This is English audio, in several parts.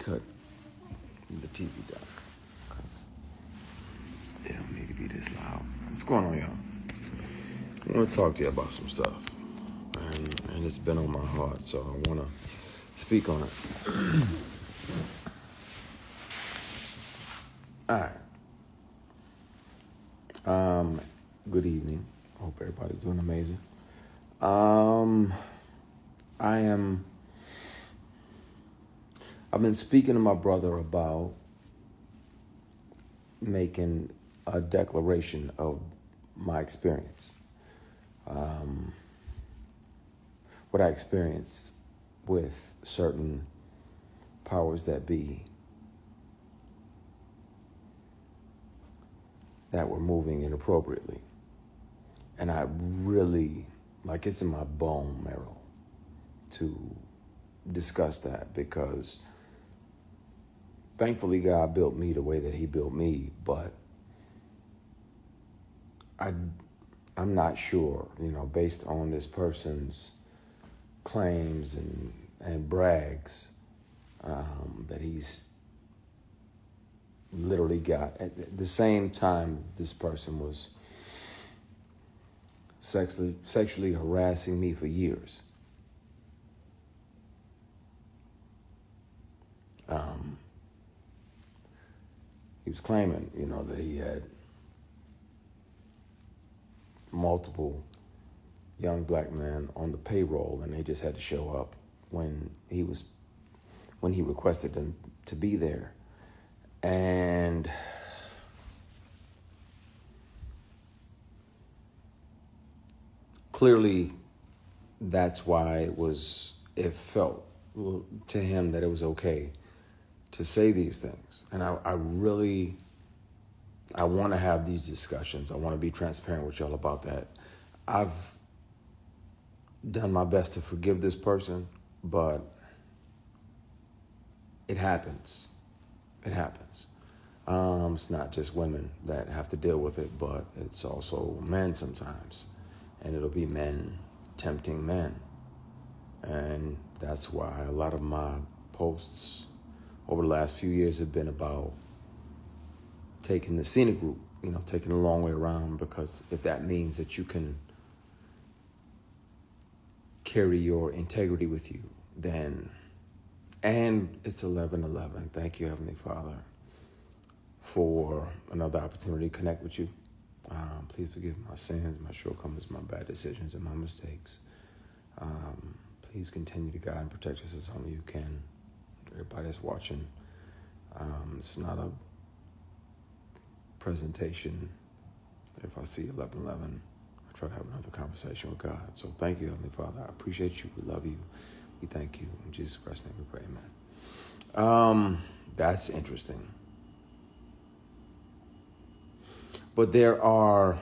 cut the TV down. Cause it don't need to be this loud. What's going on, y'all? I want to talk to you about some stuff. And it's been on my heart, so I want to speak on it. All right. Good evening. Hope everybody's doing amazing. I've been speaking to my brother about making a declaration of my experience. What I experienced with certain powers that be that were moving inappropriately. And I really, it's in my bone marrow to discuss that, because thankfully God built me the way that he built me, but I'm not sure, based on this person's claims and brags, that he's literally got, at the same time this person was sexually harassing me for years. He was claiming, that he had multiple young black men on the payroll, and they just had to show up when he requested them to be there. And clearly that's why it felt to him that it was okay to say these things. And I want to have these discussions. I want to be transparent with y'all about that. I've done my best to forgive this person, but it happens. It happens. It's not just women that have to deal with it, but it's also men sometimes. And it'll be men tempting men. And that's why a lot of my posts over the last few years have been about taking the scenic route, taking the long way around, because if that means that you can carry your integrity with you, then, and it's 11:11. Thank you, Heavenly Father, for another opportunity to connect with you. Please forgive my sins, my shortcomings, my bad decisions, and my mistakes. Please continue to guide and protect us as only you can. Everybody that's watching, it's not a presentation. If I see 11:11, I try to have another conversation with God. So thank you, Heavenly Father. I appreciate you. We love you. We thank you. In Jesus Christ's name we pray, amen. That's interesting. But there are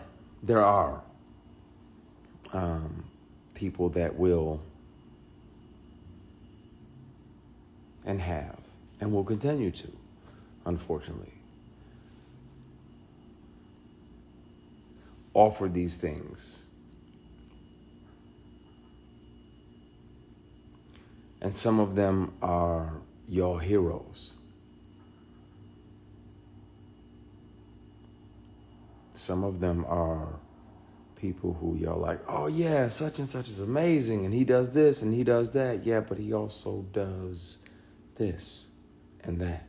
people that will and have and will continue to, unfortunately, offer these things. And some of them are your heroes. Some of them are people who y'all like, oh yeah, such and such is amazing, and he does this and he does that. Yeah, but he also does this and that.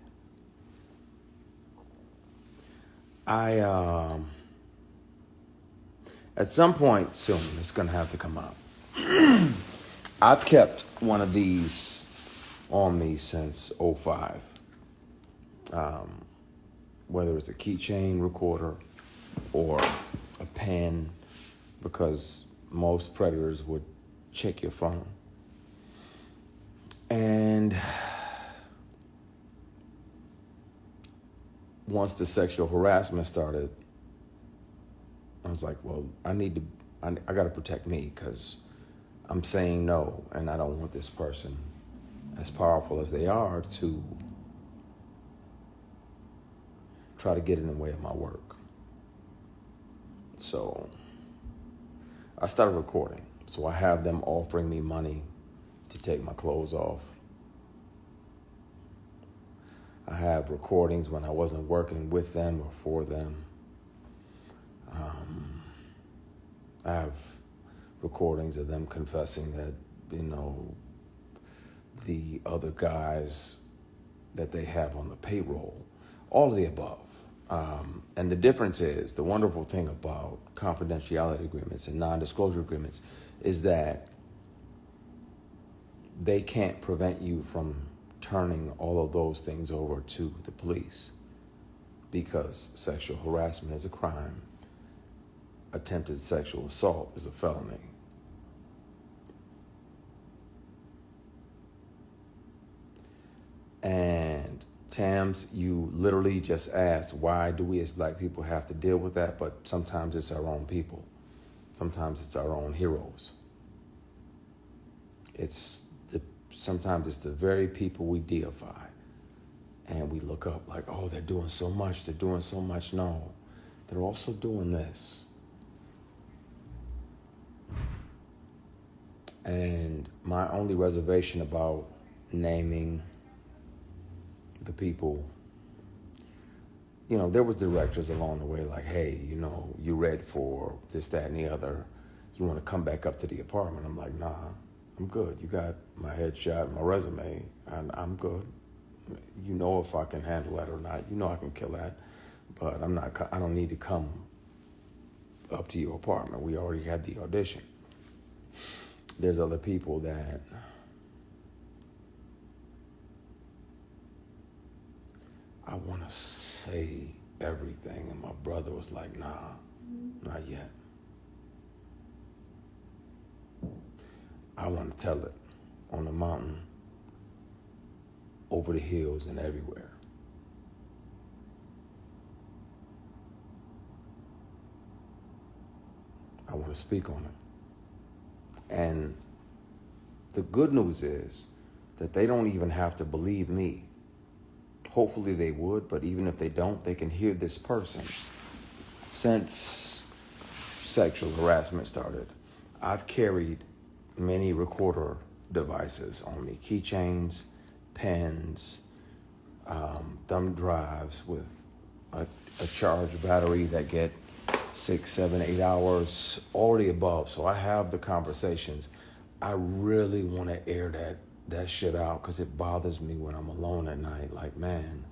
At some point soon, it's going to have to come out. I've kept one of these on me since 2005. Whether it's a keychain recorder or a pen, because most predators would check your phone. And once the sexual harassment started, I was like, well, I got to protect me, because I'm saying no, and I don't want this person, as powerful as they are, to try to get in the way of my work. So I started recording. So I have them offering me money to take my clothes off. I have recordings when I wasn't working with them or for them. I have recordings of them confessing that, the other guys that they have on the payroll, all of the above. And the difference is, the wonderful thing about confidentiality agreements and non-disclosure agreements is that they can't prevent you from turning all of those things over to the police, because sexual harassment is a crime. Attempted sexual assault is a felony. And Tams, you literally just asked, why do we as black people have to deal with that? But sometimes it's our own people. Sometimes it's our own heroes. Sometimes it's the very people we deify. And we look up like, oh, they're doing so much. They're doing so much. No, they're also doing this. And my only reservation about naming the people, there was directors along the way like, hey, you read for this, that, and the other. You want to come back up to the apartment? I'm like, nah, I'm good. You got my headshot, my resume, and I'm good. If I can handle that or not. I can kill that, but I don't need to come up to your apartment. We already had the audition. There's other people that I want to say everything, and my brother was like, nah, not yet. I want to tell it on the mountain, over the hills, and everywhere. I want to speak on it. And the good news is that they don't even have to believe me. Hopefully they would, but even if they don't, they can hear this person. Since sexual harassment started, I've carried many recorder devices on me, keychains, pens, thumb drives with a charged battery that get 6, 7, 8 hours, all the above. So I have the conversations. I really want to air that shit out because it bothers me when I'm alone at night. Like, man,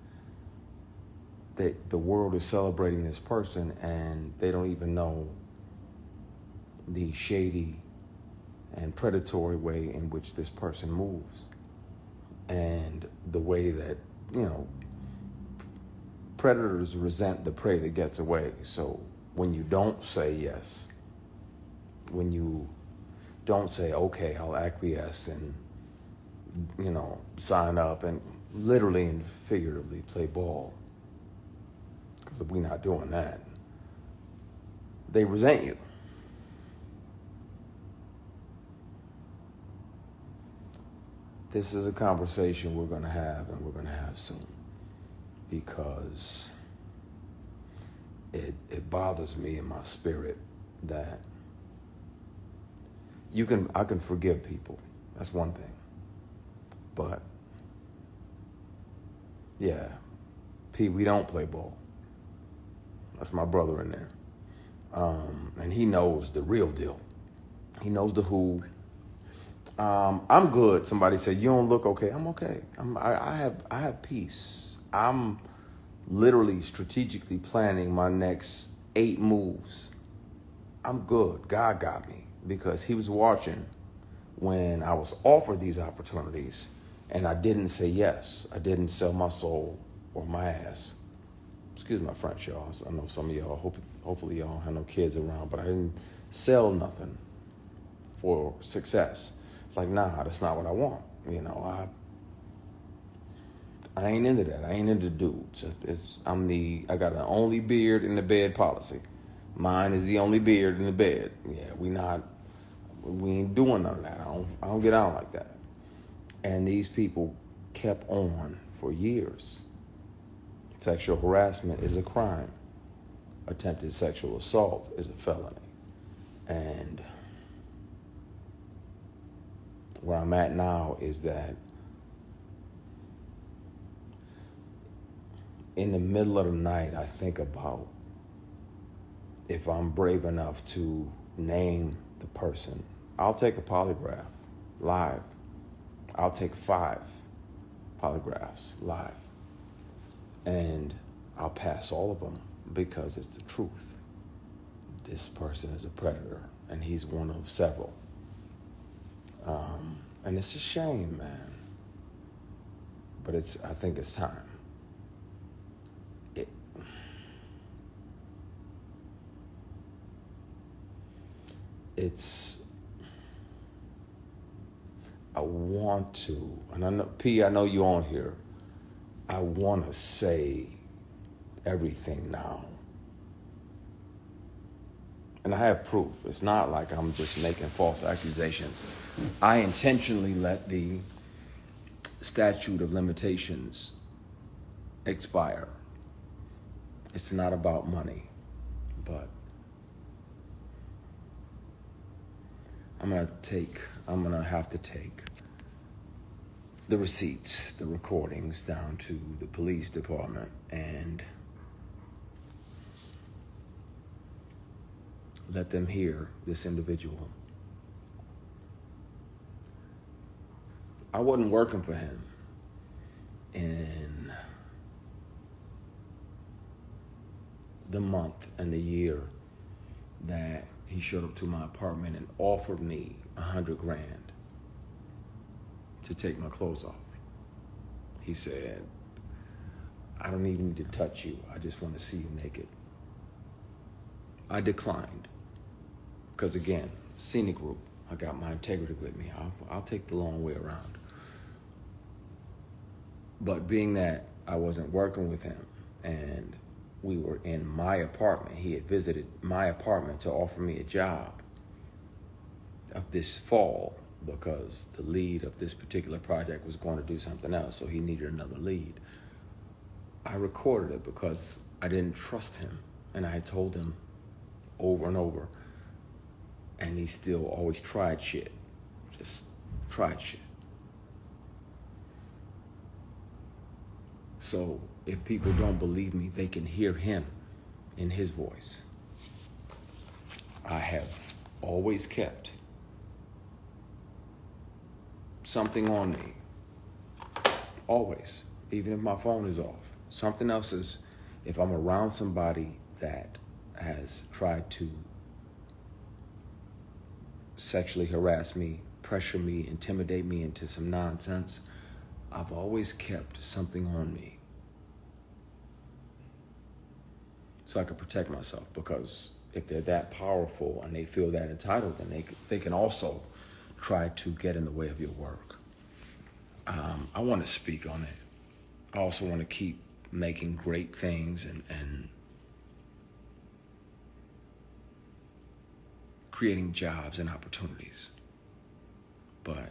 the world is celebrating this person and they don't even know the shady and predatory way in which this person moves. And the way that, predators resent the prey that gets away. So when you don't say yes, when you don't say, okay, I'll acquiesce and, sign up and literally and figuratively play ball, because if we're not doing that, they resent you. This is a conversation we're going to have, and we're going to have soon, because it bothers me in my spirit that I can forgive people. That's one thing. But yeah, P, we don't play ball. That's my brother in there. And he knows the real deal. He knows the who. I'm good. Somebody said, you don't look okay. I'm okay. I have peace. I'm literally strategically planning my next 8 moves. I'm good. God got me, because he was watching when I was offered these opportunities and I didn't say yes. I didn't sell my soul or my ass. Excuse my French, y'all. I know some of y'all, hopefully y'all have no kids around, but I didn't sell nothing for success. It's like, nah, that's not what I want. I ain't into that. I ain't into dudes. I got an only beard in the bed policy. Mine is the only beard in the bed. Yeah, we ain't doing none of that. I don't get out like that. And these people kept on for years. Sexual harassment is a crime. Attempted sexual assault is a felony. And where I'm at now is that in the middle of the night, I think about if I'm brave enough to name the person. I'll take a polygraph live. I'll take 5 polygraphs live. And I'll pass all of them because it's the truth. This person is a predator, and he's one of several. And it's a shame, man. But I think it's time. I want to, and I know, P, I know you're on here. I want to say everything now. And I have proof. It's not like I'm just making false accusations. I intentionally let the statute of limitations expire. It's not about money, but I'm gonna have to take the receipts, the recordings down to the police department and let them hear this individual. I wasn't working for him in the month and the year that he showed up to my apartment and offered me $100,000 to take my clothes off. He said, I don't even need to touch you. I just want to see you naked. I declined. Because again, scenic route. I got my integrity with me. I'll take the long way around. But being that I wasn't working with him and we were in my apartment, he had visited my apartment to offer me a job of this fall because the lead of this particular project was going to do something else, so he needed another lead. I recorded it because I didn't trust him, and I had told him over and over, and he still always tried shit. Just tried shit. So if people don't believe me, they can hear him in his voice. I have always kept something on me. Always. Even if my phone is off. Something else is, if I'm around somebody that has tried to sexually harass me, pressure me, intimidate me into some nonsense, I've always kept something on me so I can protect myself, because if they're that powerful and they feel that entitled, then they can also try to get in the way of your work. I want to speak on it. I also want to keep making great things and creating jobs and opportunities. But,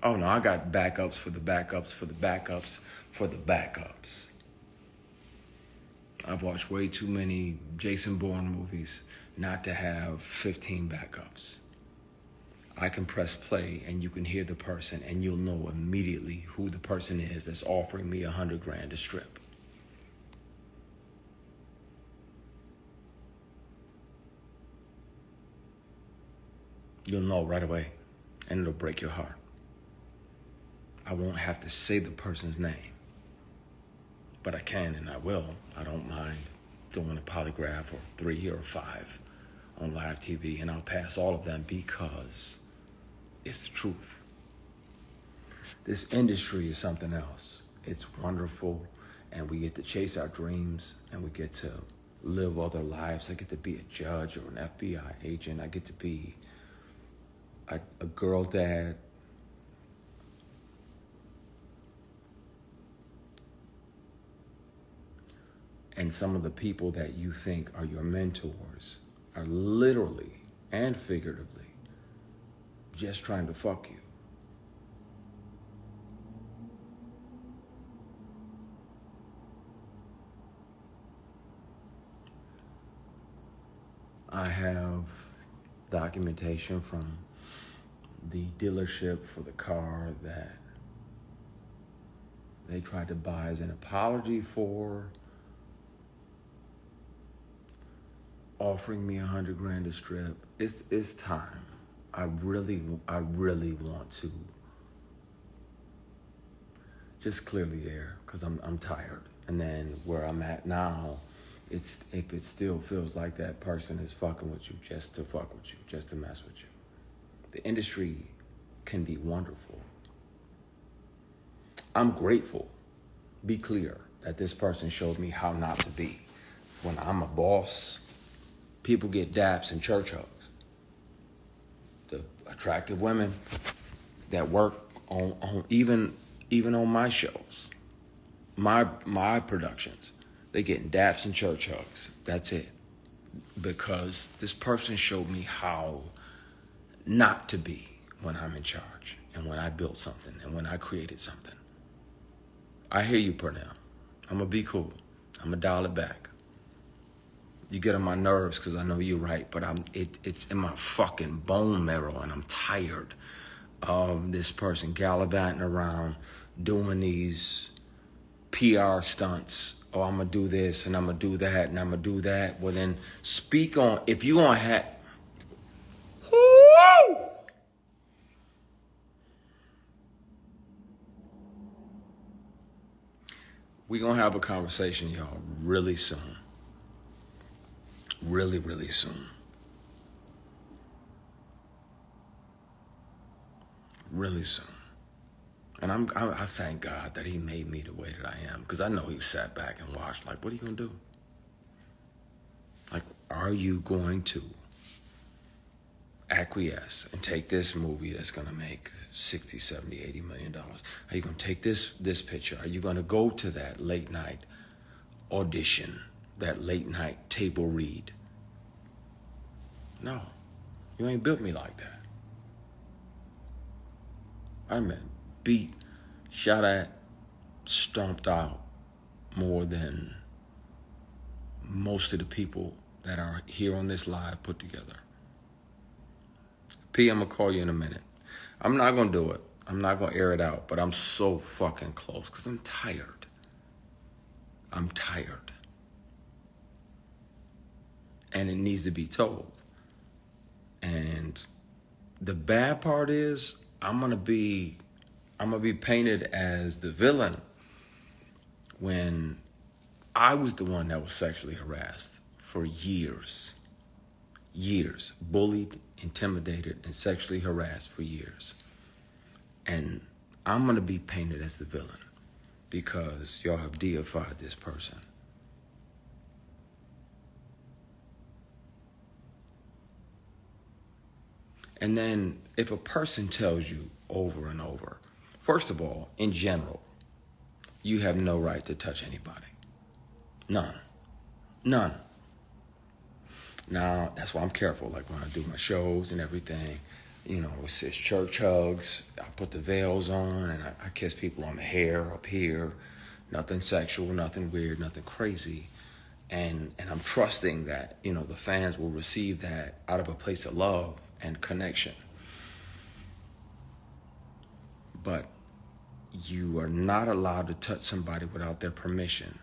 oh no, I got backups for the backups for the backups for the backups. I've watched way too many Jason Bourne movies not to have 15 backups. I can press play and you can hear the person and you'll know immediately who the person is that's offering me $100,000 to strip. You'll know right away, and it'll break your heart. I won't have to say the person's name, but I can and I will. I don't mind doing a polygraph or 3 or 5 on live TV, and I'll pass all of them because it's the truth. This industry is something else. It's wonderful, and we get to chase our dreams, and we get to live other lives. I get to be a judge or an FBI agent. I get to be a girl dad. And some of the people that you think are your mentors are literally and figuratively just trying to fuck you. I have documentation from the dealership for the car that they tried to buy as an apology for offering me $100,000 to strip. It's time. I really want to just clear the air because I'm tired. And then where I'm at now, if it still feels like that person is fucking with you just to fuck with you, just to mess with you. The industry can be wonderful. I'm grateful, be clear, that this person showed me how not to be. When I'm a boss, people get daps and church hugs. The attractive women that work on even on my shows, my productions, they getting daps and church hugs. That's it. Because this person showed me how not to be when I'm in charge and when I built something and when I created something. I hear you, Purnell. I'm going to be cool. I'm going to dial it back. You get on my nerves because I know you're right, but it's in my fucking bone marrow, and I'm tired of this person gallivanting around doing these PR stunts. Oh, I'm going to do this, and I'm going to do that, and I'm going to do that. Well, then speak on, if you're going to have... Woo! We're going to have a conversation, y'all, really soon. Really, really soon. Really soon. And I thank God that he made me the way that I am. Because I know he sat back and watched, like, what are you going to do? Like, are you going to acquiesce and take this movie that's going to make $60, $70, $80 million? Are you going to take this picture? Are you going to go to that late night audition, that late night table read? No, you ain't built me like that. I've been beat, shot at, stomped out more than most of the people that are here on this live put together. P, I'm going to call you in a minute. I'm not going to do it. I'm not going to air it out, but I'm so fucking close because I'm tired. I'm tired. And it needs to be told. And the bad part is I'm gonna be painted as the villain when I was the one that was sexually harassed for years, bullied, intimidated, and sexually harassed for years. And I'm gonna be painted as the villain because y'all have deified this person. And then if a person tells you over and over, first of all, in general, you have no right to touch anybody. None. Now, that's why I'm careful. Like when I do my shows and everything, you know, it's church hugs. I put the veils on and I kiss people on the hair up here. Nothing sexual, nothing weird, nothing crazy. And I'm trusting that, you know, the fans will receive that out of a place of love and connection. But you are not allowed to touch somebody without their permission.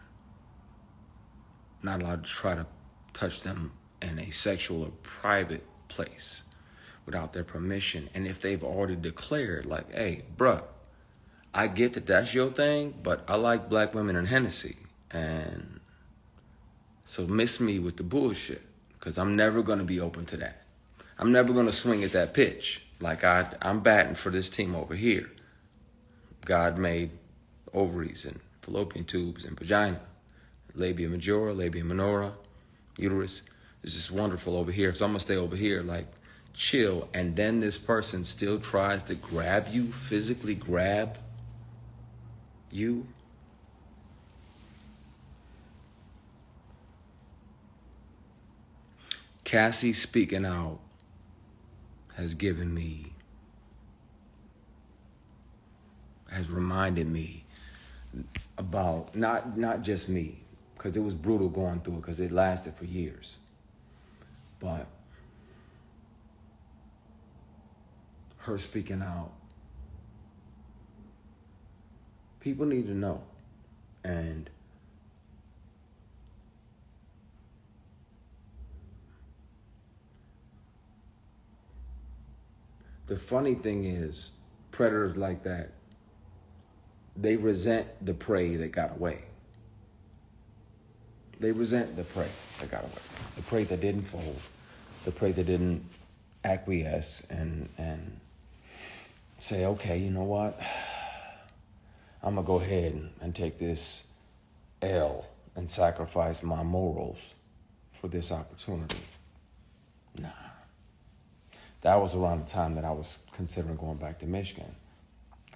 Not allowed to try to touch them in a sexual or private place without their permission. And if they've already declared, like, hey, bruh, I get that that's your thing, but I like black women and Hennessy. And so miss me with the bullshit, because I'm never going to be open to that. I'm never going to swing at that pitch. Like I'm batting for this team over here. God made ovaries and fallopian tubes and vagina, labia majora, labia minora, uterus. It's just wonderful over here. So I'm going to stay over here, like, chill. And then this person still tries to grab you, physically grab you. Cassie speaking out has reminded me about not just me, because it was brutal going through it, because it lasted for years. But her speaking out, People need to know. And the funny thing is, predators like that, they resent the prey that got away. They resent the prey that got away. The prey that didn't fold. The prey that didn't acquiesce and say, okay, you know what? I'm going to go ahead and take this L and sacrifice my morals for this opportunity. Nah. That was around the time that I was considering going back to Michigan,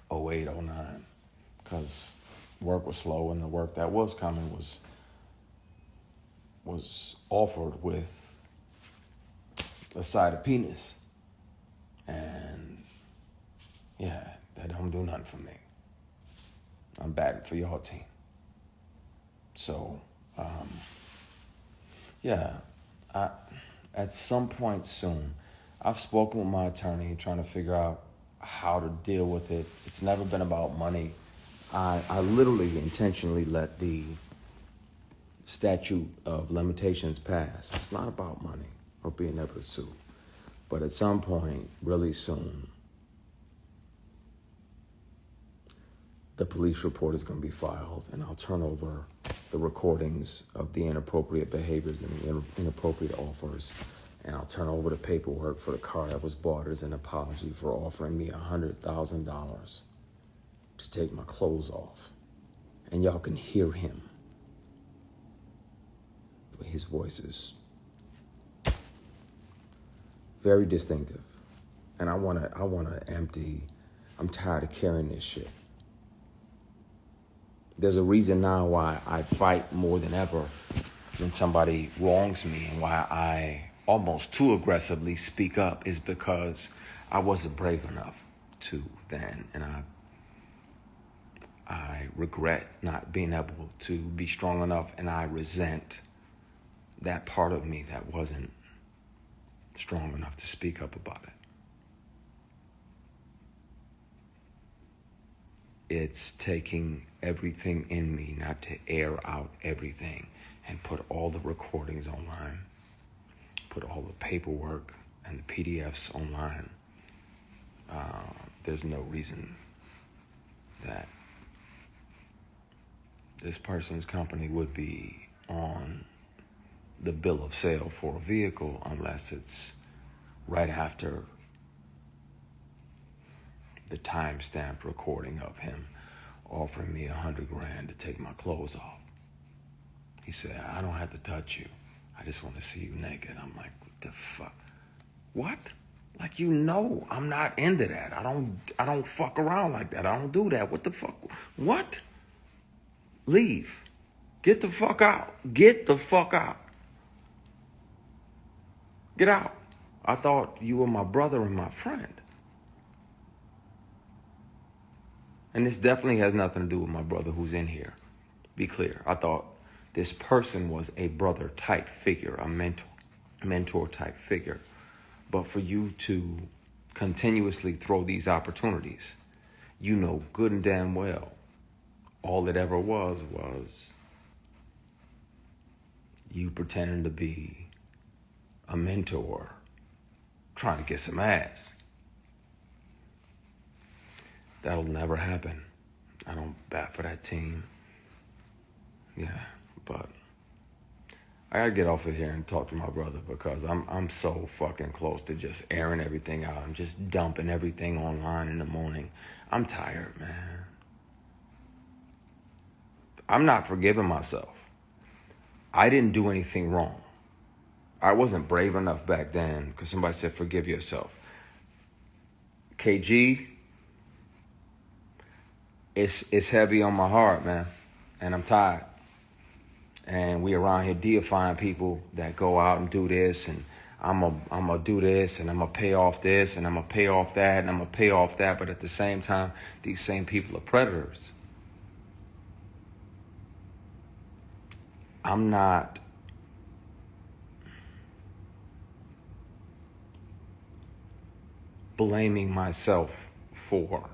08, 09, because work was slow, and the work that was coming was offered with a side of penis. And yeah, that don't do nothing for me. I'm batting for y'all team. So, at some point soon, I've spoken with my attorney trying to figure out how to deal with it. It's never been about money. I literally intentionally let the statute of limitations pass. It's not about money or being able to sue. But at some point, really soon, the police report is going to be filed, and I'll turn over the recordings of the inappropriate behaviors and the inappropriate offers, and I'll turn over the paperwork for the car that was bought as an apology for offering me $100,000 to take my clothes off. And y'all can hear him. His voice is very distinctive. And I wanna empty. I'm tired of carrying this shit. There's a reason now why I fight more than ever when somebody wrongs me, and why I almost too aggressively speak up is because I wasn't brave enough to then, and I regret not being able to be strong enough, and I resent that part of me that wasn't strong enough to speak up about it. It's taking everything in me not to air out everything and put all the recordings online, put all the paperwork and the PDFs online. There's no reason that this person's company would be on the bill of sale for a vehicle unless it's right after the time-stamped recording of him offering me $100,000 to take my clothes off. He said, I don't have to touch you. I just want to see you naked. I'm like, what the fuck? What? Like, you know, I'm not into that. I don't fuck around like that. I don't do that. What the fuck? What? Leave. Get the fuck out. Get the fuck out. Get out. I thought you were my brother and my friend. And this definitely has nothing to do with my brother who's in here. Be clear. I thought this person was a brother type figure, a mentor type figure. But for you to continuously throw these opportunities, you know good and damn well all it ever was you pretending to be a mentor trying to get some ass. That'll never happen. I don't bat for that team. Yeah, but I gotta get off of here and talk to my brother, because I'm so fucking close to just airing everything out. I'm just dumping everything online in the morning. I'm tired, man. I'm not forgiving myself. I didn't do anything wrong. I wasn't brave enough back then because somebody said, forgive yourself. KG, it's heavy on my heart, man. And I'm tired. And we around here deifying people that go out and do this, and I'm gonna do this, and I'm gonna pay off this, and I'm gonna pay off that, and I'm gonna pay off that. But at the same time, these same people are predators. I'm not blaming myself for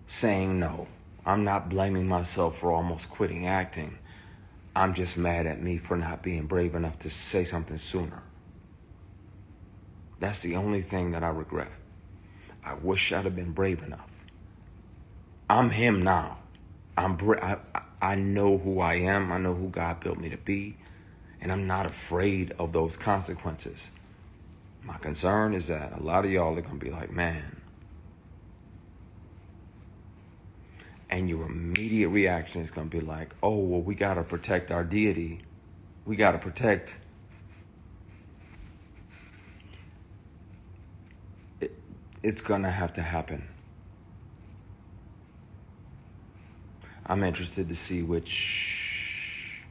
saying no I'm not blaming myself for almost quitting acting. I'm just mad at me for not being brave enough to say something sooner. That's the only thing that I regret. I wish I'd have been brave enough. I'm him now. I know who I am. I know who God built me to be. And I'm not afraid of those consequences. My concern is that a lot of y'all are going to be like, man. And your immediate reaction is going to be like, oh, well, we got to protect our deity. We got to protect. It's going to have to happen. I'm interested to see which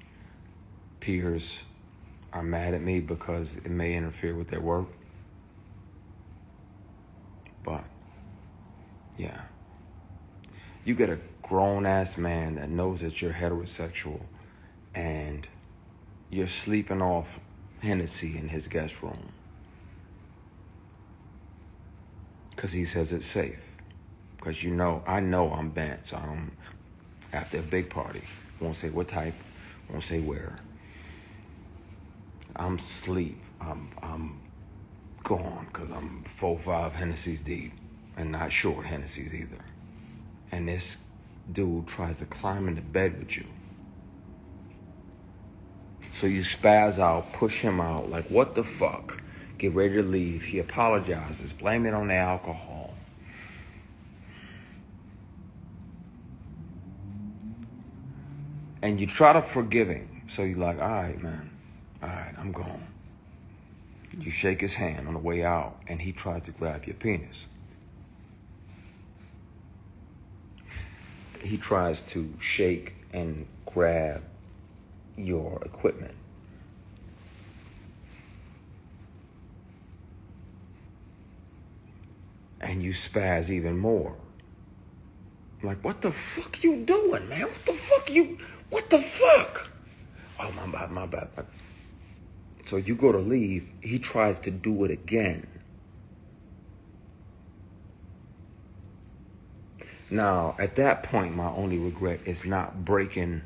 peers are mad at me because it may interfere with their work. But, yeah. You get a grown-ass man that knows that you're heterosexual and you're sleeping off Hennessy in his guest room because he says it's safe. Because I know I'm bent, so I don't, after a big party, won't say what type, won't say where. I'm asleep. I'm gone because I'm 4-5 Hennessy's deep and not short Hennessy's either. And this dude tries to climb into bed with you. So you spaz out, push him out, like, what the fuck? Get ready to leave. He apologizes, blame it on the alcohol. And you try to forgive him. So you're like, all right, man. All right, I'm gone. You shake his hand on the way out, and he tries to grab your penis. He tries to shake and grab your equipment. And you spaz even more. Like, what the fuck you doing, man? What the fuck? Oh, my bad. So you go to leave, he tries to do it again. Now, at that point, my only regret is not breaking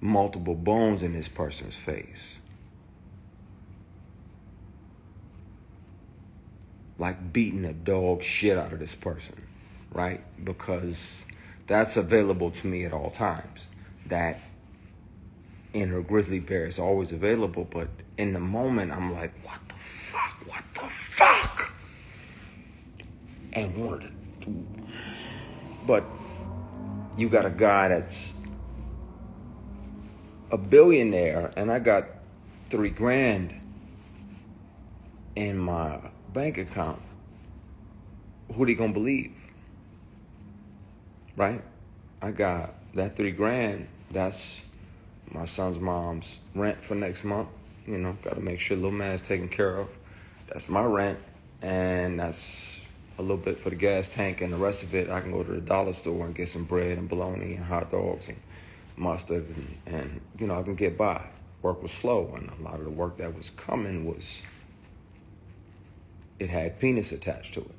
multiple bones in this person's face. Like beating the dog shit out of this person, right? Because that's available to me at all times. That inner grizzly bear is always available, but in the moment, I'm like, what the fuck? And wanted to. But you got a guy that's a billionaire, and I got $3,000 in my bank account. Who they gonna believe? Right? I got that $3,000. That's my son's mom's rent for next month. Got to make sure little man's taken care of. That's my rent, and that's a little bit for the gas tank, and the rest of it I can go to the dollar store and get some bread and bologna and hot dogs and mustard, and I can get by. Work was slow, and a lot of the work that was coming it had penis attached to it.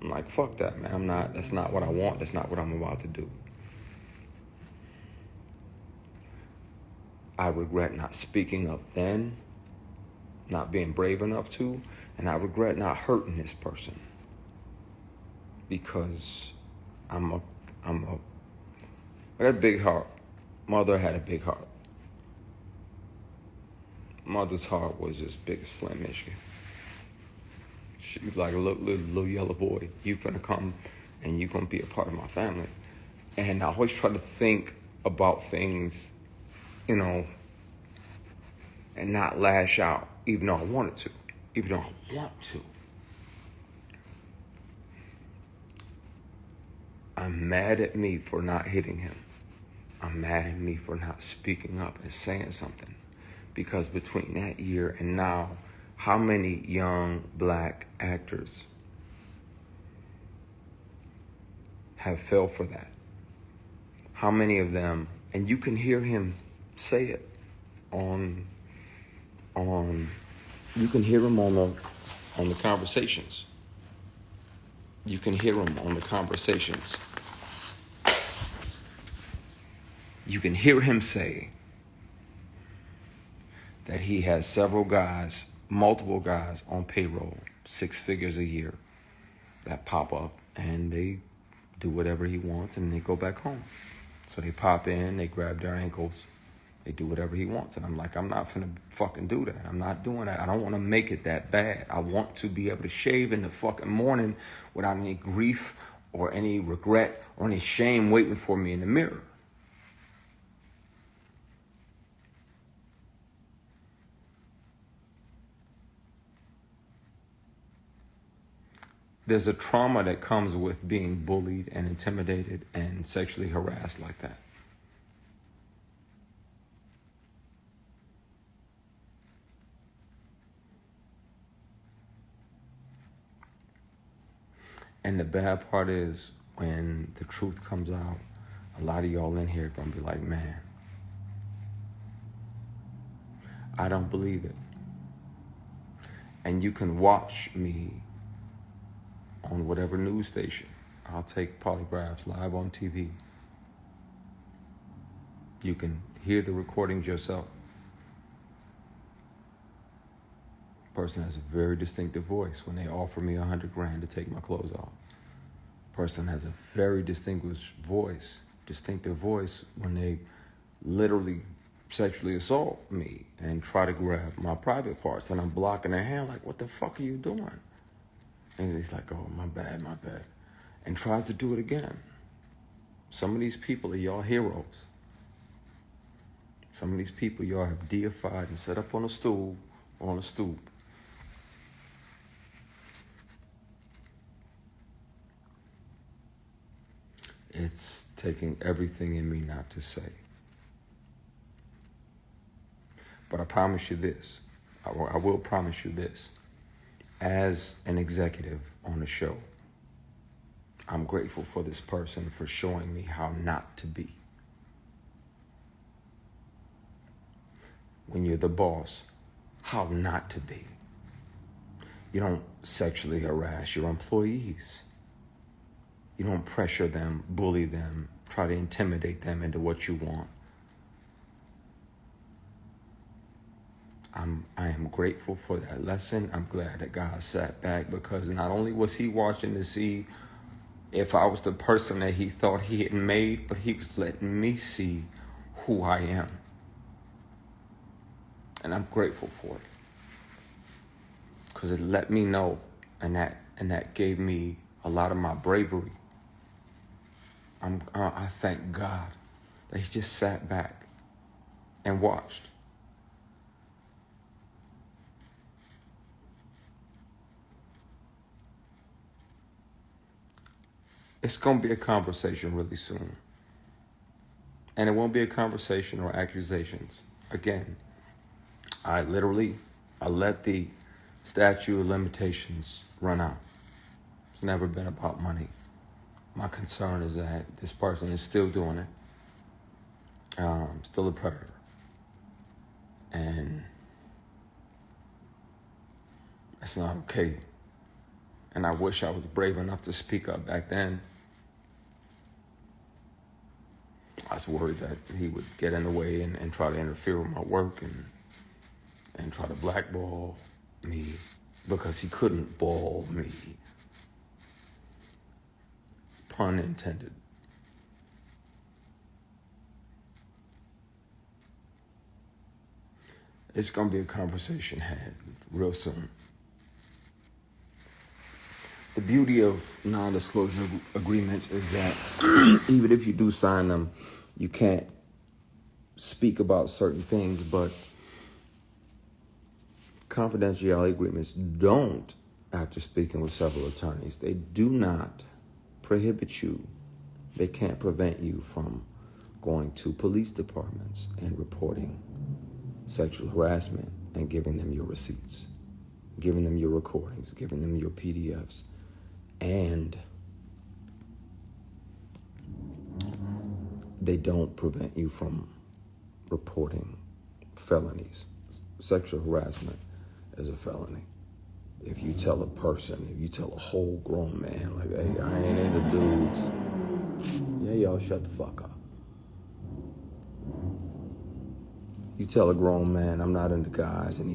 I'm like, fuck that, man. That's not what I want. That's not what I'm about to do. I regret not speaking up then, not being brave enough to, and I regret not hurting this person. Because I got a big heart. Mother had a big heart. Mother's heart was just big as Flint, Michigan. She was like a little yellow boy. You finna come and you gonna be a part of my family. And I always try to think about things, and not lash out, even though I wanted to. Even though I want to. I'm mad at me for not hitting him. I'm mad at me for not speaking up and saying something. Because between that year and now, how many young black actors have fell for that? How many of them, and you can hear him say it you can hear him on the conversations. You can hear him on the conversations. You can hear him say that he has several guys, multiple guys on payroll, 6 figures a year, that pop up and they do whatever he wants and they go back home. So they pop in, they grab their ankles, they do whatever he wants. And I'm like, I'm not finna fucking do that. I'm not doing that. I don't want to make it that bad. I want to be able to shave in the fucking morning without any grief or any regret or any shame waiting for me in the mirror. There's a trauma that comes with being bullied and intimidated and sexually harassed like that. And the bad part is when the truth comes out, a lot of y'all in here are going to be like, man, I don't believe it. And you can watch me on whatever news station. I'll take polygraphs live on TV. You can hear the recordings yourself. Person has a very distinctive voice when they offer me $100,000 to take my clothes off. Person has a very distinctive voice when they literally sexually assault me and try to grab my private parts, and I'm blocking their hand like, what the fuck are you doing? And he's like, oh, my bad. And tries to do it again. Some of these people are y'all heroes. Some of these people y'all have deified and set up on a stool or on a stoop. It's taking everything in me not to say. But I promise you this. I will promise you this. As an executive on the show, I'm grateful for this person for showing me how not to be. When you're the boss, how not to be. You don't sexually harass your employees. You don't pressure them, bully them, try to intimidate them into what you want. I am grateful for that lesson. I'm glad that God sat back, because not only was he watching to see if I was the person that he thought he had made, but he was letting me see who I am. And I'm grateful for it, because it let me know, and that gave me a lot of my bravery. I thank God that he just sat back and watched. It's going to be a conversation really soon. And it won't be a conversation or accusations. Again, I let the statute of limitations run out. It's never been about money. My concern is that this person is still doing it. Still a predator. And it's not okay. And I wish I was brave enough to speak up back then. I was worried that he would get in the way and try to interfere with my work and try to blackball me, because he couldn't ball me. Pun intended. It's going to be a conversation had real soon. The beauty of non-disclosure agreements is that even if you do sign them, you can't speak about certain things, but confidentiality agreements don't, after speaking with several attorneys, they do not prohibit you. They can't prevent you from going to police departments and reporting sexual harassment and giving them your receipts, giving them your recordings, giving them your PDFs. And they don't prevent you from reporting felonies. Sexual harassment is a felony. If you tell a person, if you tell a whole grown man, like, hey, I ain't into dudes, yeah, y'all shut the fuck up. You tell a grown man, I'm not into guys, and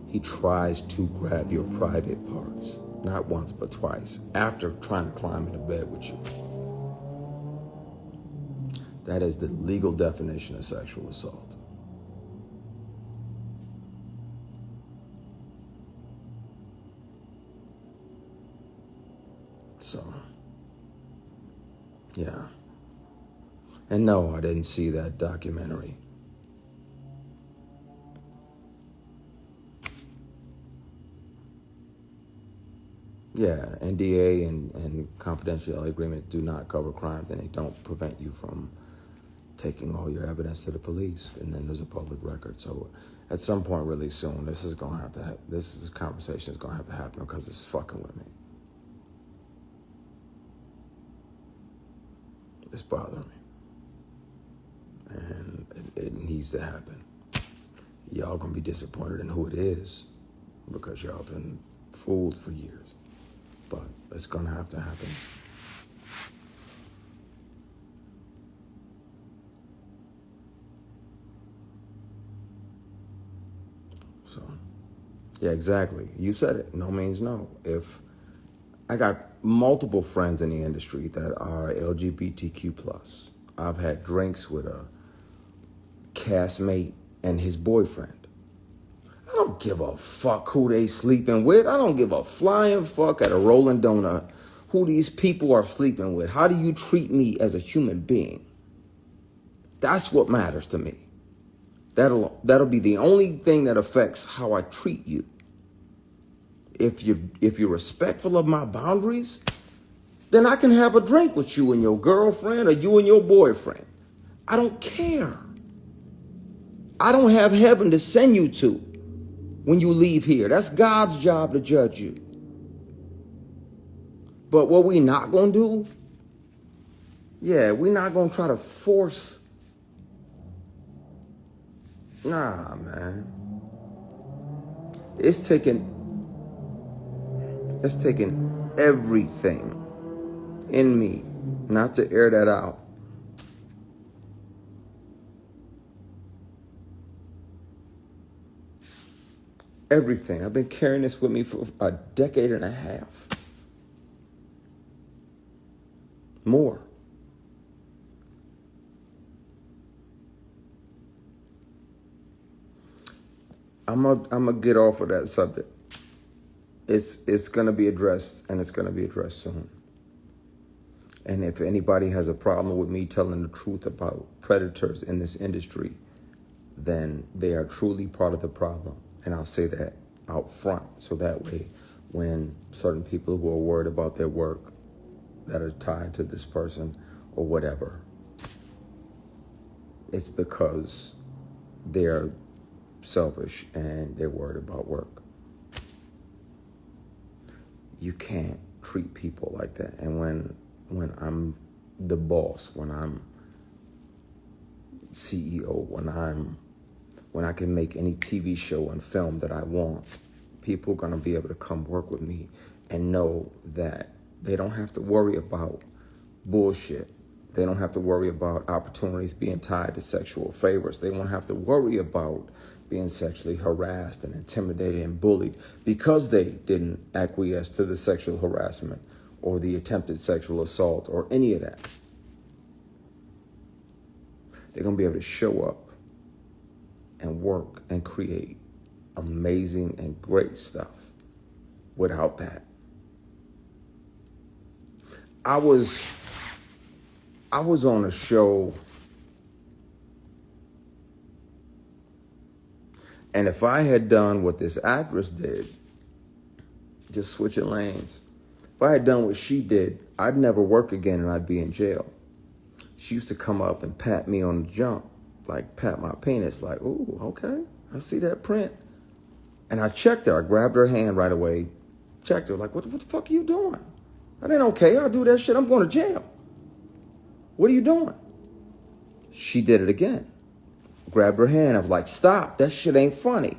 he tries to grab your private parts. Not once, but twice. After trying to climb into bed with you. That is the legal definition of sexual assault. So, yeah. And no, I didn't see that documentary. Yeah, NDA and confidentiality agreement do not cover crimes, and they don't prevent you from taking all your evidence to the police, and then there's a public record. So at some point really soon, this conversation is gonna have to happen because it's fucking with me. It's bothering me. And it needs to happen. Y'all gonna be disappointed in who it is because y'all been fooled for years. But it's gonna have to happen. So, yeah, exactly. You said it. No means no. If I got multiple friends in the industry that are LGBTQ+. I've had drinks with a castmate and his boyfriend. I don't give a fuck who they sleeping with. I don't give a flying fuck at a Rolling Donut who these people are sleeping with. How do you treat me as a human being? That's what matters to me. That'll be the only thing that affects how I treat you. If you're respectful of my boundaries, then I can have a drink with you and your girlfriend or you and your boyfriend. I don't care. I don't have heaven to send you to when you leave here. That's God's job to judge you. But what we not gonna do, we're not gonna try to force. Nah, man. It's taking everything in me not to air that out. Everything. I've been carrying this with me for a decade and a half. More. I'm gonna get off of that subject. It's gonna be addressed, and it's gonna be addressed soon. And if anybody has a problem with me telling the truth about predators in this industry, then they are truly part of the problem. And I'll say that out front, so that way when certain people who are worried about their work that are tied to this person or whatever, it's because they're selfish and they're worried about work. You can't treat people like that. And when I'm the boss, when I'm CEO, when I can make any TV show and film that I want, people are gonna be able to come work with me and know that they don't have to worry about bullshit. They don't have to worry about opportunities being tied to sexual favors. They won't have to worry about being sexually harassed and intimidated and bullied because they didn't acquiesce to the sexual harassment or the attempted sexual assault or any of that. They're going to be able to show up and work and create amazing and great stuff without that. I was on a show, and if I had done what this actress did, just switching lanes, if I had done what she did, I'd never work again and I'd be in jail. She used to come up and pat me on the jump, like pat my penis, like, ooh, okay, I see that print. And I checked her, I grabbed her hand right away, checked her, like, what the fuck are you doing? That ain't okay, I'll do that shit, I'm going to jail. What are you doing? She did it again. Grabbed her hand. I was like, stop. That shit ain't funny.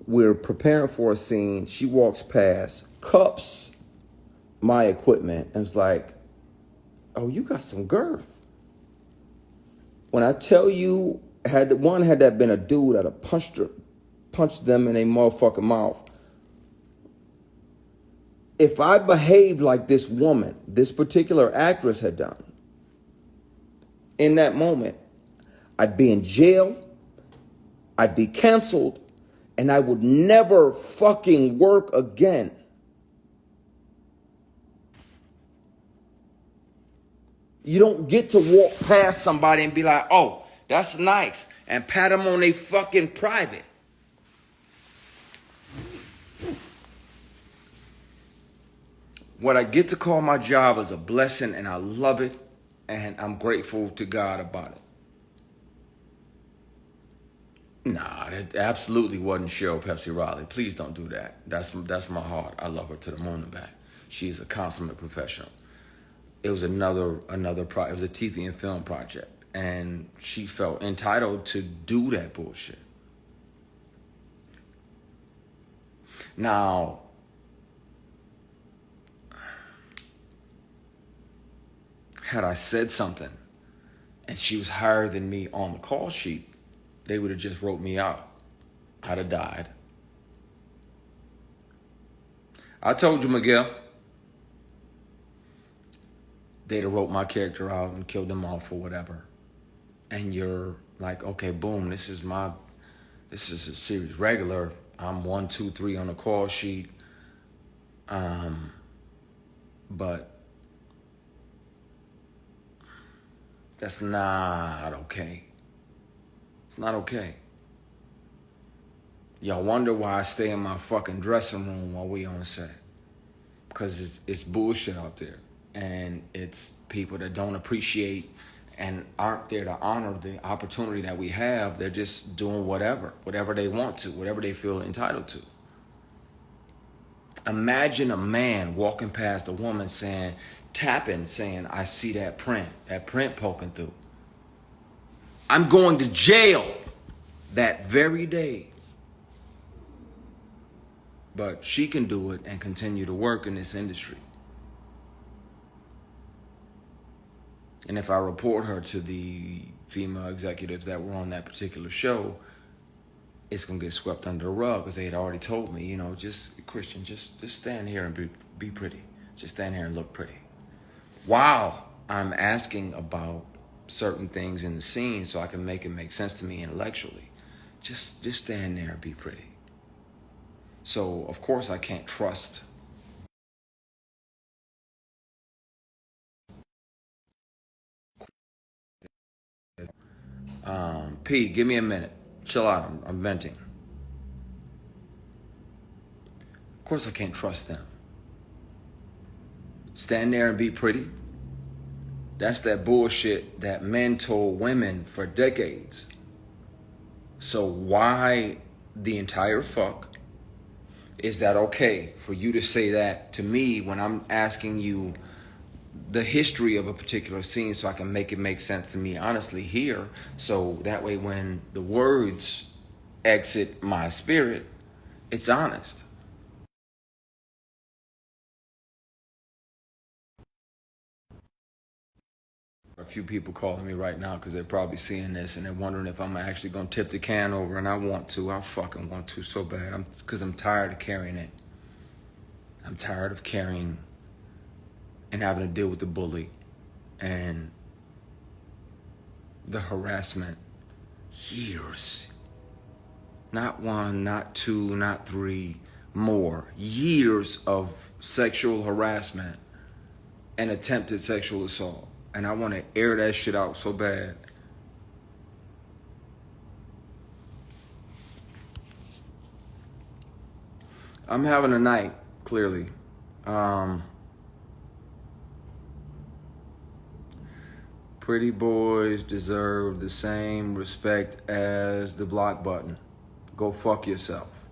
We're preparing for a scene. She walks past, cups my equipment, and was like, oh, you got some girth. When I tell you Had that been a dude, I'd have punched them in a motherfucking mouth. If I behaved like this woman, this particular actress had done, in that moment, I'd be in jail, I'd be canceled, and I would never fucking work again. You don't get to walk past somebody and be like, oh, that's nice, and pat them on their fucking private. What I get to call my job is a blessing, and I love it, and I'm grateful to God about it. Nah, that absolutely wasn't Cheryl Pepsi Riley. Please don't do that. That's my heart. I love her to the moon and back. She's a consummate professional. It was another it was a TV and film project, and she felt entitled to do that bullshit. Now, had I said something and she was higher than me on the call sheet, they would have just wrote me out. I'd have died. I told you, Miguel. They'd have wrote my character out and killed them off or whatever. And you're like, okay, boom, this is a series regular. I'm 1, 2, 3 on the call sheet. But that's not okay. It's not okay. Y'all wonder why I stay in my fucking dressing room while we on set. Because it's bullshit out there. And it's people that don't appreciate and aren't there to honor the opportunity that we have. They're just doing whatever they want to, whatever they feel entitled to. Imagine a man walking past a woman saying, I see that print poking through. I'm going to jail that very day. But she can do it and continue to work in this industry. And if I report her to the female executives that were on that particular show, it's going to get swept under the rug because they had already told me, Christian, just stand here and be pretty. Just stand here and look pretty. While I'm asking about certain things in the scene so I can make it make sense to me intellectually. Just stand there and be pretty. So, of course, I can't trust P, give me a minute. Chill out. I'm venting. Of course I can't trust them. Stand there and be pretty. That's that bullshit that men told women for decades. So why the entire fuck is that okay for you to say that to me when I'm asking you the history of a particular scene so I can make it make sense to me honestly here, so that way when the words exit my spirit, it's honest. A few people calling me right now because they're probably seeing this and they're wondering if I'm actually going to tip the can over, and I want to. I fucking want to so bad. Because I'm tired of carrying it. I'm tired of carrying and having to deal with the bully and the harassment. Years. Not 1, not 2, not 3, more. Years of sexual harassment and attempted sexual assault. And I want to air that shit out so bad. I'm having a night, clearly. Pretty boys deserve the same respect as the block button. Go fuck yourself.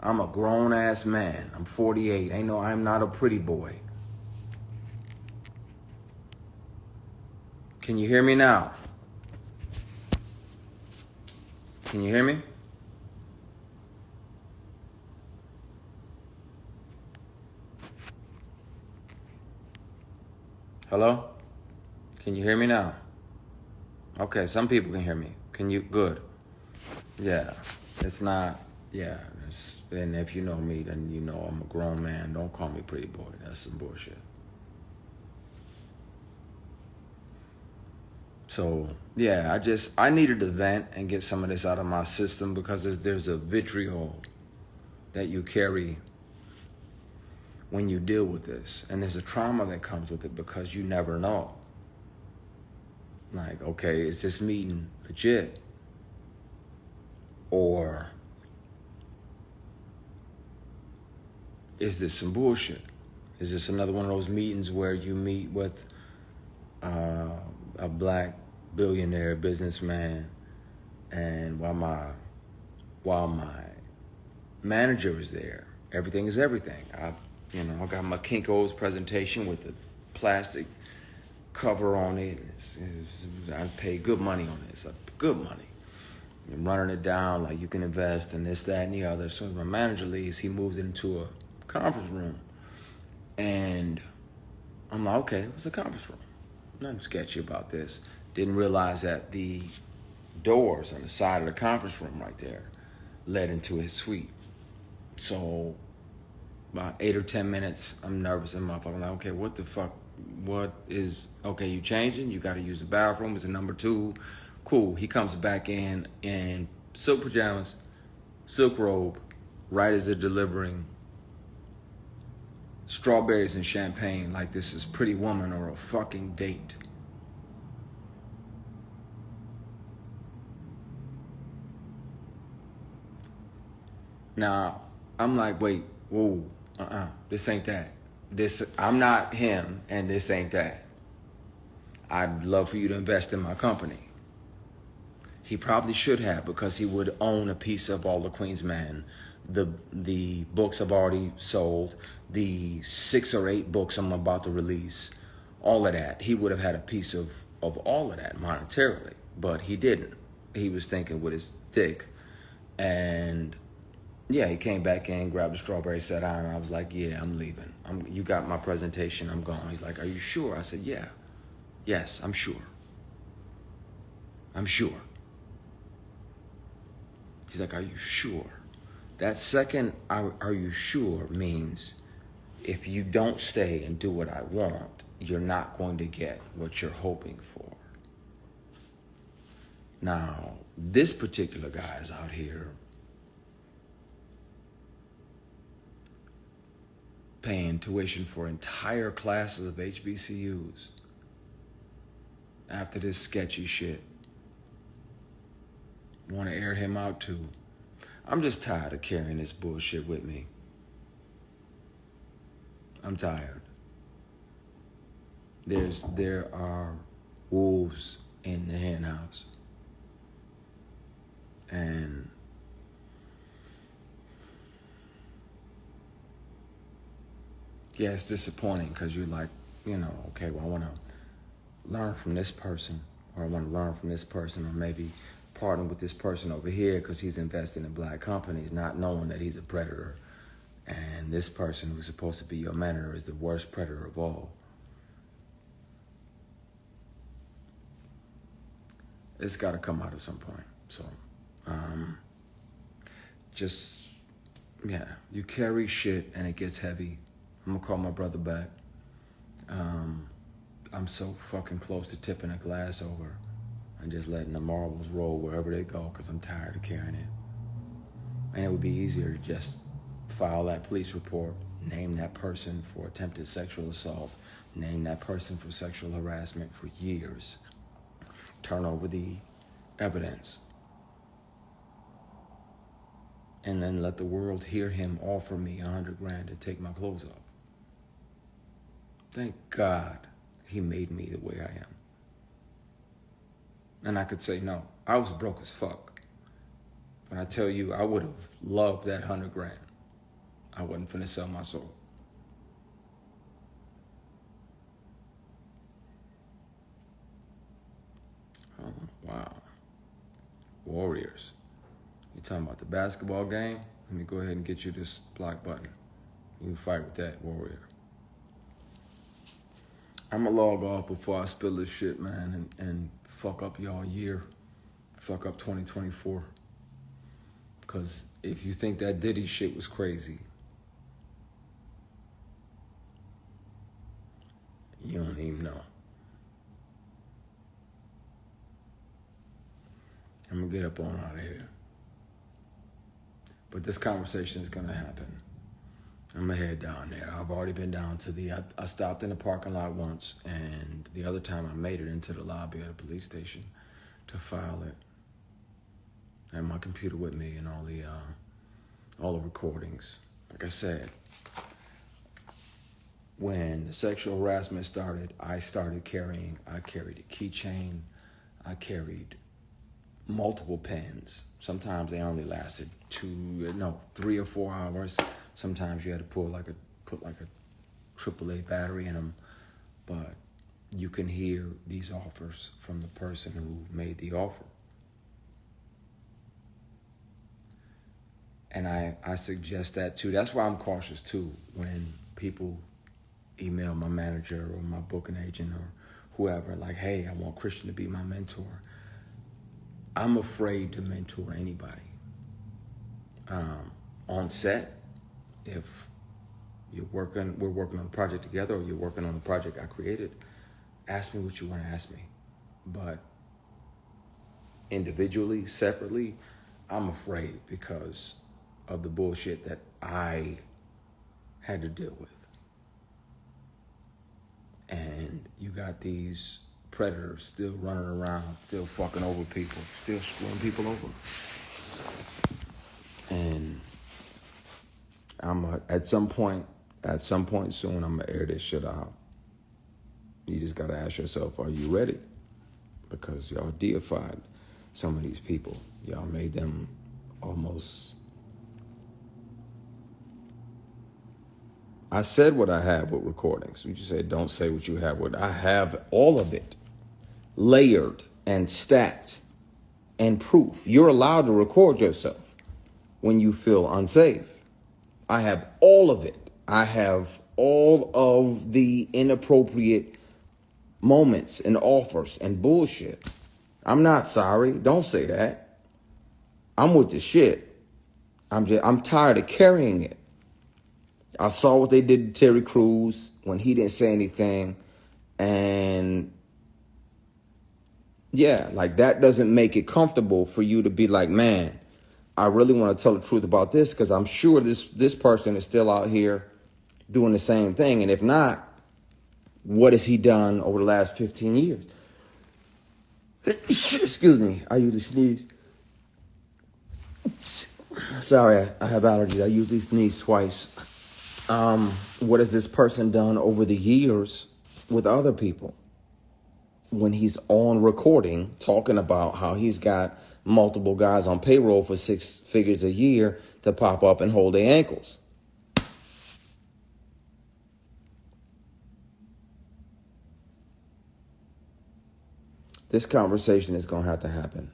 I'm a grown-ass man. I'm 48. I'm not a pretty boy. Can you hear me now? Can you hear me? Hello? Can you hear me now? Okay, some people can hear me. Can you? Good. Yeah. It's not. Yeah. And if you know me, then you know I'm a grown man. Don't call me pretty boy. That's some bullshit. So, yeah, I needed to vent and get some of this out of my system because there's a vitriol that you carry when you deal with this. And there's a trauma that comes with it because you never know. Like, okay, is this meeting legit? Or is this some bullshit? Is this another one of those meetings where you meet with a black billionaire businessman, and while my manager is there, everything is everything. I got my Kinko's presentation with the plastic cover on it. I paid good money on this, good money. I'm running it down like you can invest in this, that, and the other. As soon as my manager leaves, he moves into a conference room. And I'm like, okay, what's a conference room? Nothing sketchy about this. Didn't realize that the doors on the side of the conference room right there led into his suite. So about 8 or 10 minutes, I'm nervous and motherfucker. Like, okay, what the fuck? Okay, you changing? You got to use the bathroom. It's a number 2. Cool. He comes back in silk pajamas, silk robe, right as they're delivering strawberries and champagne like this is Pretty Woman or a fucking date. Now, I'm like, wait, whoa, this ain't that. I'm not him, and this ain't that. I'd love for you to invest in my company. He probably should have, because he would own a piece of All the Queen's Men. The books I've already sold, the 6 or 8 books I'm about to release, all of that. He would have had a piece of all of that monetarily, but he didn't. He was thinking with his dick. And yeah, he came back in, grabbed a strawberry, sat down, and I was like, yeah, I'm leaving. You got my presentation, I'm gone. He's like, are you sure? I said, yeah. Yes, I'm sure. I'm sure. He's like, are you sure? That second, are you sure, means if you don't stay and do what I want, you're not going to get what you're hoping for. Now, this particular guy is out here paying tuition for entire classes of HBCUs after this sketchy shit. Want to air him out too. I'm just tired of carrying this bullshit with me. I'm tired. There are wolves in the hen house. And yeah, it's disappointing because you're like, okay, well, I want to learn from this person, or I want to learn from this person, or maybe partner with this person over here because he's investing in black companies, not knowing that he's a predator. And this person who's supposed to be your mentor is the worst predator of all. It's got to come out at some point. So, you carry shit and it gets heavy. I'm going to call my brother back. I'm so fucking close to tipping a glass over and just letting the marbles roll wherever they go because I'm tired of carrying it. And it would be easier to just file that police report, name that person for attempted sexual assault, name that person for sexual harassment for years, turn over the evidence, and then let the world hear him offer me $100,000 to take my clothes off. Thank God he made me the way I am. And I could say, no, I was broke as fuck. But I tell you, I would have loved that $100,000. I wasn't finna sell my soul. Oh, wow. Warriors. You talking about the basketball game? Let me go ahead and get you this block button. You can fight with that, Warrior. I'm gonna log off before I spill this shit, man, and fuck up y'all year. fuck up 2024. Because if you think that Diddy shit was crazy, you don't even know. I'm going to get up on out of here. But this conversation is going to happen. I'm going to head down there. I've already been down to I stopped in the parking lot once, and the other time I made it into the lobby of the police station to file it. I had my computer with me and all the recordings. Like I said, when the sexual harassment started, I carried a keychain. I carried multiple pens. Sometimes they only lasted 3 or 4 hours. Sometimes you had to put like a AAA battery in them. But you can hear these offers from the person who made the offer. And I suggest that too. That's why I'm cautious too when people email my manager or my booking agent or whoever, like, hey, I want Christian to be my mentor. I'm afraid to mentor anybody. On set, if we're working on a project together, or you're working on a project I created, ask me what you want to ask me. But individually, separately, I'm afraid because of the bullshit that I had to deal with. And you got these predators still running around, still fucking over people, still screwing people over. And at some point soon, I'm gonna air this shit out. You just gotta ask yourself, are you ready? Because y'all deified some of these people. Y'all made them almost... I said what I have with recordings. You just said, don't say what you have with. I have all of it layered and stacked and proof. You're allowed to record yourself when you feel unsafe. I have all of it. I have all of the inappropriate moments and offers and bullshit. I'm not sorry. Don't say that. I'm with the shit. I'm tired of carrying it. I saw what they did to Terry Crews when he didn't say anything. And yeah, like that doesn't make it comfortable for you to be like, man, I really want to tell the truth about this because I'm sure this person is still out here doing the same thing. And if not, what has he done over the last 15 years? Excuse me, I usually sneeze. Sorry, I have allergies. I usually sneeze twice. What has this person done over the years with other people? When he's on recording talking about how he's got multiple guys on payroll for 6 figures a year to pop up and hold their ankles. This conversation is going to have to happen.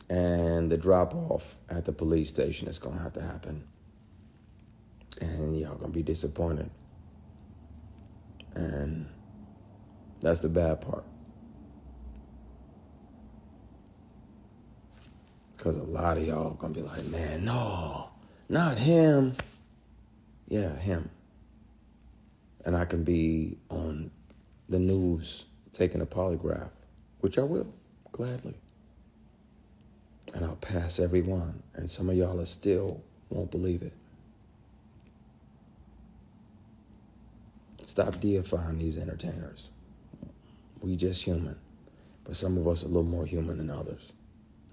And the drop-off at the police station is going to have to happen. And y'all going to be disappointed. And that's the bad part. Because a lot of y'all going to be like, man, no, not him. Yeah, him. And I can be on the news taking a polygraph, which I will, gladly. And I'll pass everyone. And some of y'all still won't believe it. Stop deifying these entertainers. We just human. But some of us are a little more human than others.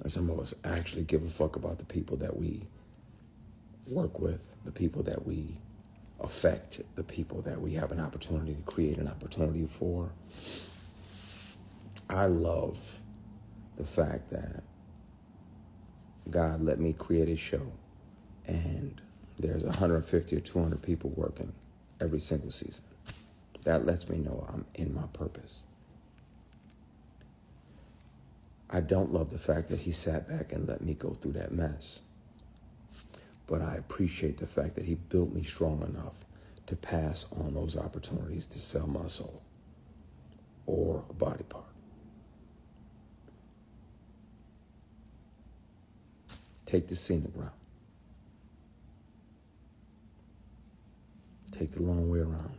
And some of us actually give a fuck about the people that we work with, the people that we affect, the people that we have an opportunity to create an opportunity for. I love the fact that God let me create a show and there's 150 or 200 people working every single season. That lets me know I'm in my purpose. I don't love the fact that he sat back and let me go through that mess. But I appreciate the fact that he built me strong enough to pass on those opportunities to sell my soul or a body part. Take the scenic route. Take the long way around.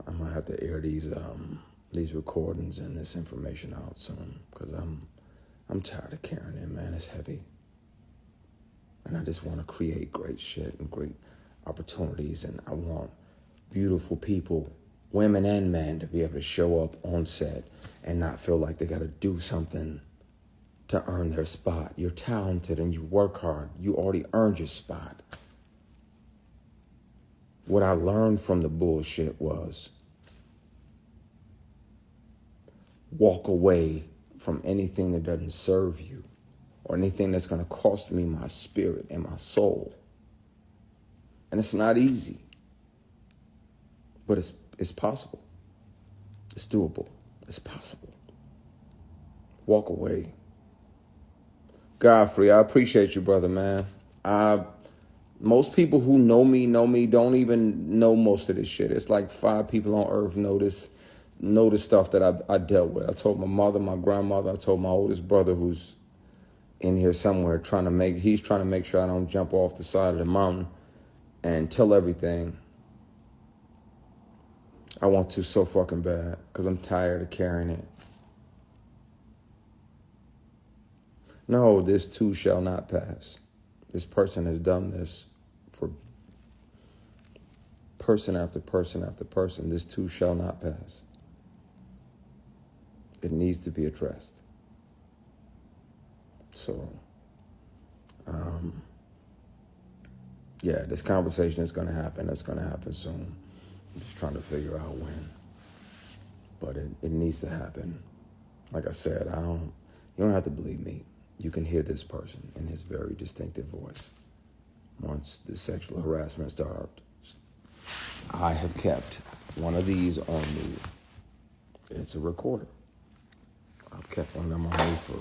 I'm gonna have to air these recordings and this information out soon, because I'm tired of carrying it, man. It's heavy. And I just want to create great shit and great opportunities, and I want beautiful people, women and men, to be able to show up on set and not feel like they got to do something to earn their spot. You're talented and you work hard. You already earned your spot. What I learned from the bullshit was walk away from anything that doesn't serve you or anything that's going to cost me my spirit and my soul. And it's not easy, but it's possible. It's doable. It's possible. Walk away. Godfrey, I appreciate you, brother, man. Most people who know me don't even know most of this shit. It's like 5 people on earth know the stuff that I dealt with. I told my mother, my grandmother, I told my oldest brother, who's in here somewhere, he's trying to make sure I don't jump off the side of the mountain and tell everything. I want to so fucking bad, because I'm tired of carrying it. No, this too shall not pass. This person has done this for person after person after person. This too shall not pass. It needs to be addressed. So, yeah, this conversation is going to happen. It's going to happen soon. I'm just trying to figure out when. But it needs to happen. Like I said, you don't have to believe me. You can hear this person in his very distinctive voice. Once the sexual harassment starts, I have kept one of these on me. It's a recorder. I've kept one of them on me for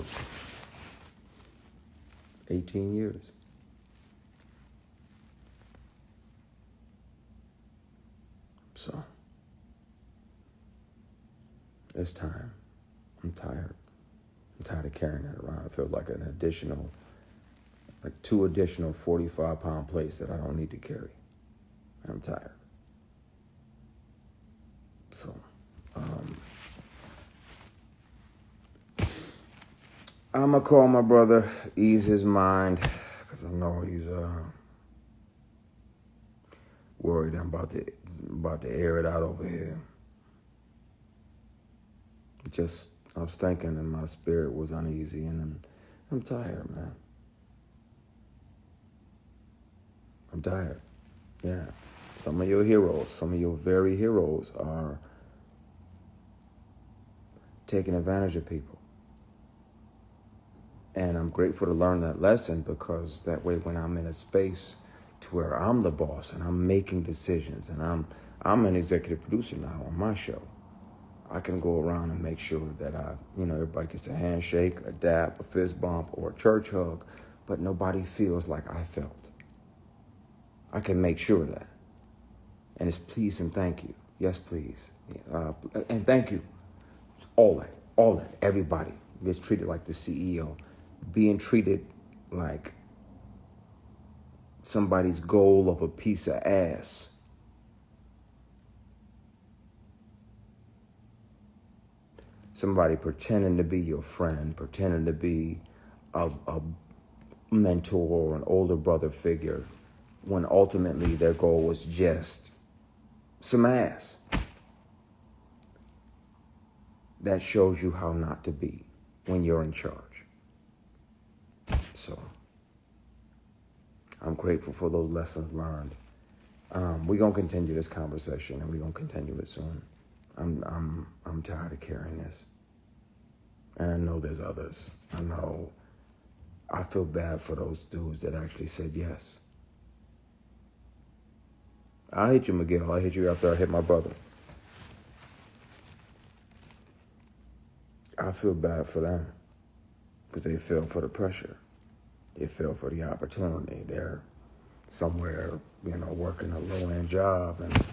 18 years. So, it's time. I'm tired. I'm tired of carrying that around. It feels like like 2 additional 45-pound plates that I don't need to carry. I'm tired. So, I'm going to call my brother, ease his mind, because I know he's worried I'm about to air it out over here. I was thinking and my spirit was uneasy, and I'm tired, man. I'm tired. Yeah. Some of your heroes, some of your very heroes are taking advantage of people. And I'm grateful to learn that lesson, because that way when I'm in a space to where I'm the boss and I'm making decisions, and I'm an executive producer now on my show, I can go around and make sure that everybody gets a handshake, a dap, a fist bump, or a church hug, but nobody feels like I felt. I can make sure of that. And it's please and thank you. Yes, please. And thank you. It's all that. Everybody gets treated like the CEO. Being treated like somebody's goal of a piece of ass. Somebody pretending to be your friend, pretending to be a mentor or an older brother figure, when ultimately their goal was just some ass. That shows you how not to be when you're in charge. So, I'm grateful for those lessons learned. We're gonna continue this conversation, and we're gonna continue it soon. I'm tired of carrying this. And I know there's others. I feel bad for those dudes that actually said yes. I hit you, Miguel. I hit you after I hit my brother. I feel bad for them, because they fell for the pressure. They fell for the opportunity. They're somewhere, working a low-end job, and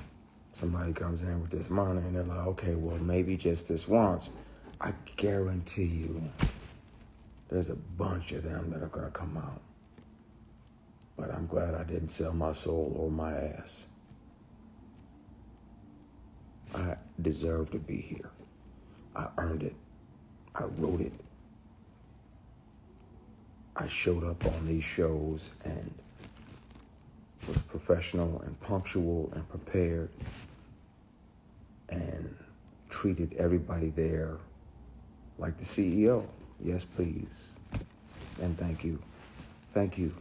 somebody comes in with this money, and they're like, okay, well, maybe just this once. I guarantee you, There's a bunch of them that are going to come out. But I'm glad I didn't sell my soul or my ass. I deserve to be here. I earned it. I wrote it. I showed up on these shows and was professional and punctual and prepared and treated everybody there like the CEO. Yes, please. And thank you. Thank you.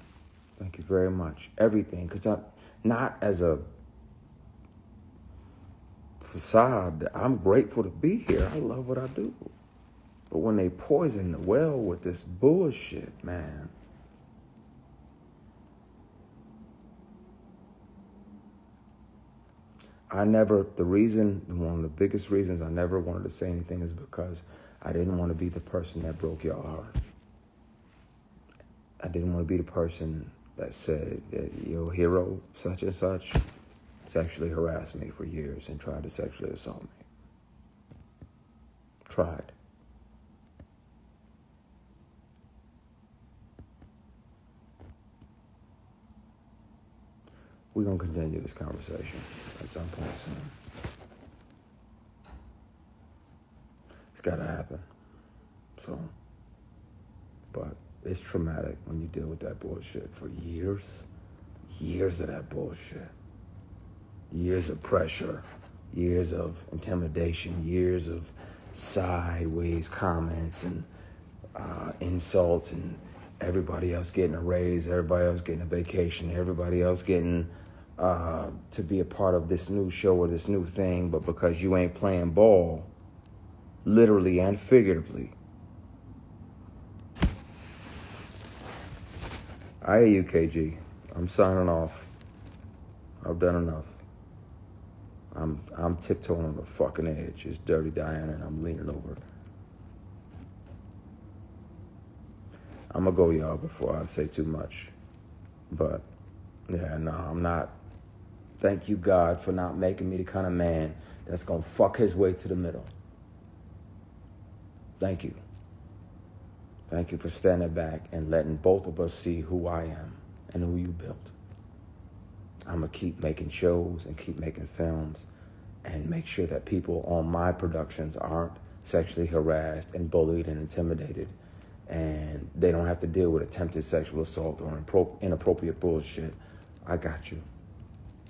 Thank you very much. Everything. Because I'm not as a facade. I'm grateful to be here. I love what I do. But when they poison the well with this bullshit, man. One of the biggest reasons I never wanted to say anything is because I didn't want to be the person that broke your heart. I didn't want to be the person that said, your hero, such and such, sexually harassed me for years and tried to sexually assault me. Tried. We're going to continue this conversation at some point soon. It's got to happen. So, but it's traumatic when you deal with that bullshit for years. Years of that bullshit. Years of pressure. Years of intimidation. Years of sideways comments and insults, and everybody else getting a raise, everybody else getting a vacation, everybody else getting to be a part of this new show or this new thing, but because you ain't playing ball, literally and figuratively. I hear you, KG. I'm signing off. I've done enough. I'm tiptoeing on the fucking edge. It's Dirty Diana, and I'm leaning over. I'm gonna go, y'all, before I say too much. But, yeah, no, I'm not. Thank you, God, for not making me the kind of man that's gonna fuck his way to the middle. Thank you. Thank you for standing back and letting both of us see who I am and who you built. I'm gonna keep making shows and keep making films and make sure that people on my productions aren't sexually harassed and bullied and intimidated, and they don't have to deal with attempted sexual assault or inappropriate bullshit. I got you.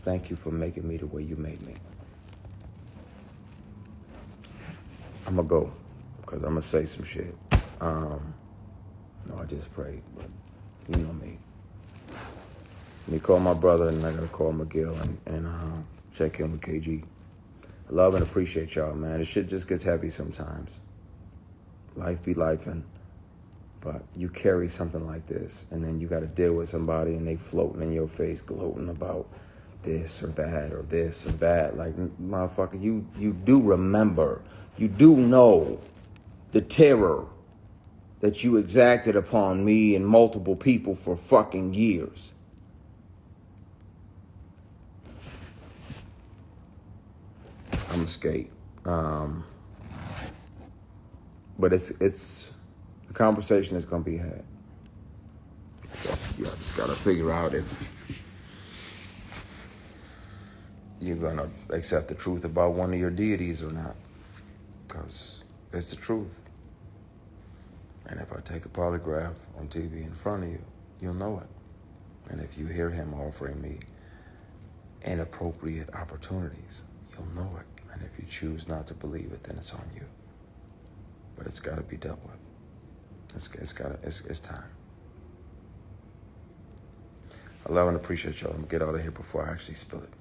Thank you for making me the way you made me. I'm going to go because I'm going to say some shit. No, I just prayed, but you know me. Let me call my brother, and I got to call McGill and check in with KG. I love and appreciate y'all, man. This shit just gets heavy sometimes. Life be lifing. But you carry something like this, and then you got to deal with somebody, and they floating in your face, gloating about this or that or this or that. Like, motherfucker, you do remember, you do know the terror that you exacted upon me and multiple people for fucking years. I'm a skate. But it's the conversation is gonna be had. I guess you just gotta figure out if you're gonna accept the truth about one of your deities or not, because it's the truth. And if I take a polygraph on TV in front of you, you'll know it. And if you hear him offering me inappropriate opportunities, you'll know it. And if you choose not to believe it, then it's on you. But it's got to be dealt with. It's time. I love and appreciate y'all. I'm gonna get out of here before I actually spill it.